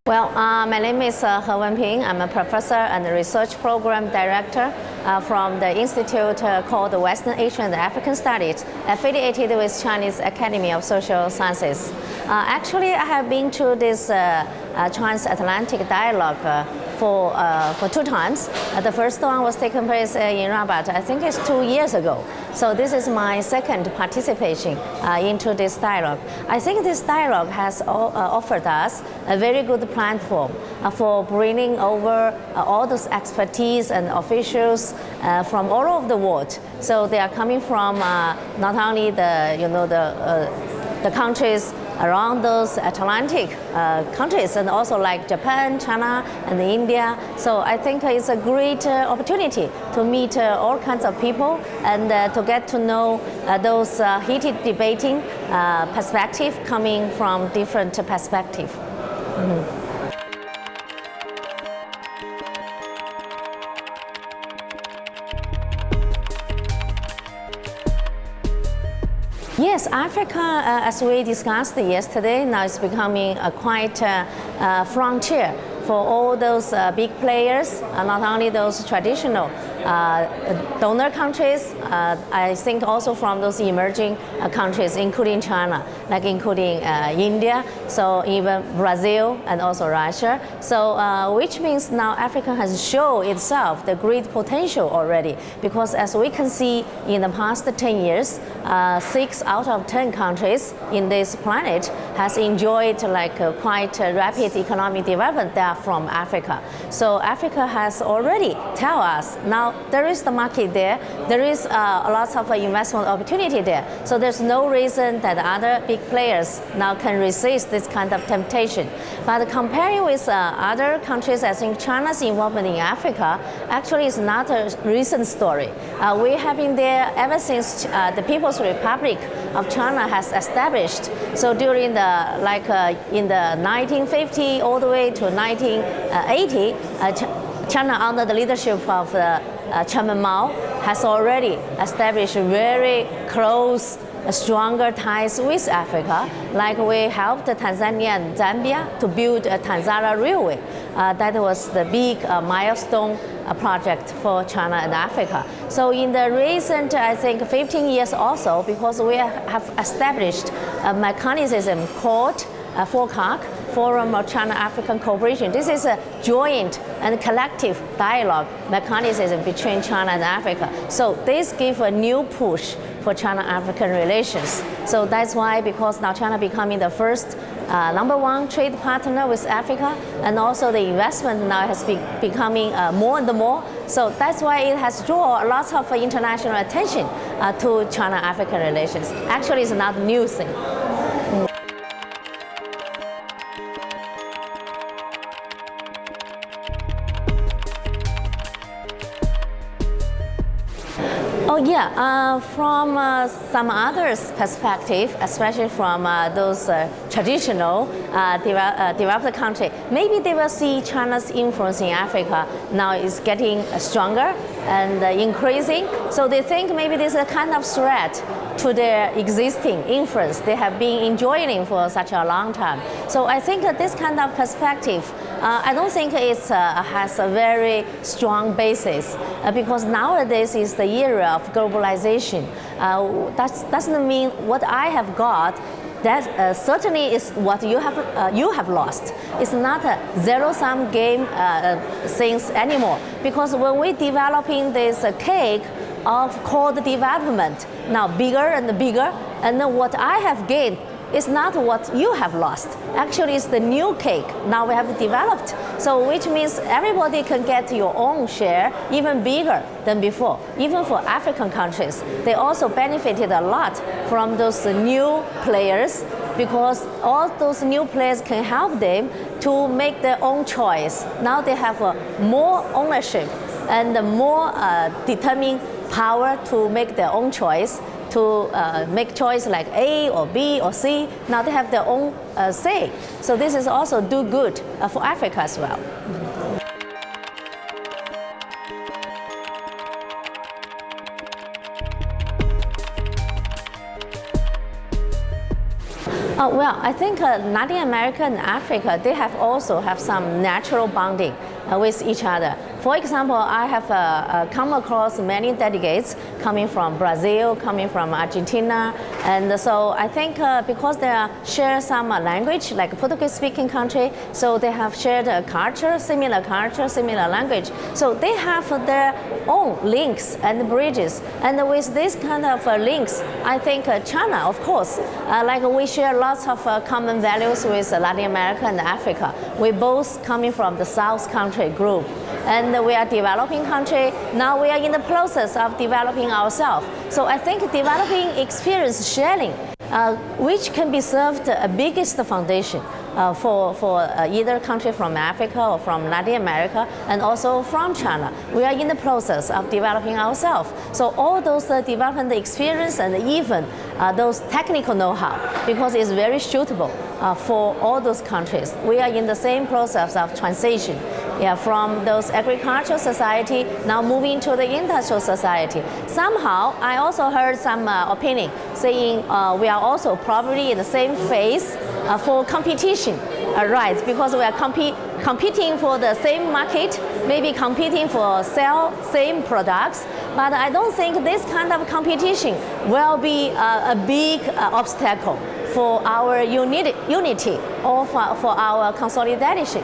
Well, my name is Wenping. I'm a professor and research program director from the institute called Western Asian and African Studies, affiliated with Chinese Academy of Social Sciences. Actually, I have been to this transatlantic dialogue for two times. The first one was taken place in Rabat, I think it's 2 years ago. So this is my second participation into this dialogue. I think this dialogue has offered us a very good platform for bringing over all those expertise and officials from all over the world. So they are coming from not only the countries around those Atlantic countries, and also like Japan, China, and India. So I think it's a great opportunity to meet all kinds of people and to get to know those heated debating perspective coming from different perspectives. Mm-hmm. Yes, Africa, as we discussed yesterday, now is becoming a quite frontier for all those big players, not only those traditional donor countries, I think also from those emerging countries, including China, like including India, so even Brazil and also Russia. So which means now Africa has shown itself the great potential already, because as we can see in the past 10 years, 6 out of 10 countries in this planet has enjoyed like quite rapid economic development. They are from Africa. So Africa has already tell us now there is the market there, there is a lot of investment opportunity there. So there's no reason that other big players now can resist this kind of temptation. But comparing with other countries, I think China's involvement in Africa actually is not a recent story. We have been there ever since the People's Republic of China has established. So during the in the 1950 all the way to 1980, China under the leadership of Chairman Mao has already established very close, stronger ties with Africa. Like we helped Tanzania and Zambia to build a Tanzania railway. That was the big milestone project for China and Africa. So in the recent, I think, 15 years also, because we have established a mechanism called FOCAC, Forum of China-African Cooperation. This is a joint and collective dialogue mechanism between China and Africa. So this gives a new push for China-African relations. So that's why, because now China becoming the first #1 trade partner with Africa, and also the investment now has been becoming more and more. So that's why it has drawn a lot of international attention to China-African relations. Actually, it's not a new thing. Oh yeah, from some others' perspective, especially from those traditional developed countries, maybe they will see China's influence in Africa now is getting stronger and increasing. So they think maybe this is a kind of threat to their existing influence they have been enjoying for such a long time. So I think that this kind of perspective, I don't think it has a very strong basis, because nowadays is the era of globalization. That doesn't mean what I have got, that certainly is what you have lost. It's not a zero-sum game things anymore, because when we're developing this cake of called development, now bigger and bigger, and then what I have gained is not what you have lost. Actually, it's the new cake now we have developed. So which means everybody can get your own share, even bigger than before. Even for African countries, they also benefited a lot from those new players, because all those new players can help them to make their own choice. Now they have more ownership and more determining power to make their own choice, to make choice like A or B or C. Now they have their own say. So this is also do good for Africa as well. Well, I think Latin America and Africa, they also have some natural bonding with each other. For example, I have come across many delegates coming from Brazil, coming from Argentina, and so I think because they share some language, like Portuguese-speaking country, so they have shared culture, similar language. So they have their own links and bridges, and with this kind of links, I think China, of course, like we share lots of common values with Latin America and Africa. We both coming from the South country group, and we are developing country. Now we are in the process of developing ourselves. So I think developing experience sharing, which can be served the biggest foundation for either country from Africa or from Latin America, and also from China. We are in the process of developing ourselves. So all those development experience and even those technical know-how, because it's very suitable for all those countries. We are in the same process of transition. Yeah, from those agricultural society now moving to the industrial society. Somehow, I also heard some opinion saying we are also probably in the same phase for competition, right? Because we are competing for the same market, maybe competing for sell same products. But I don't think this kind of competition will be a big obstacle for our unity or for our consolidation,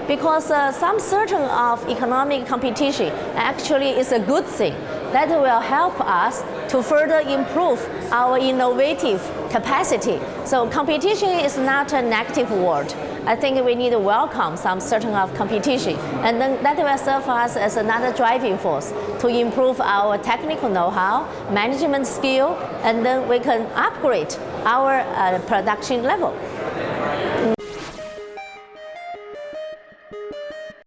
because some certain of economic competition actually is a good thing that will help us to further improve our innovative capacity. So competition is not a negative word. I think we need to welcome some certain of competition, and then that will serve us as another driving force to improve our technical know-how, management skill, and then we can upgrade our production level.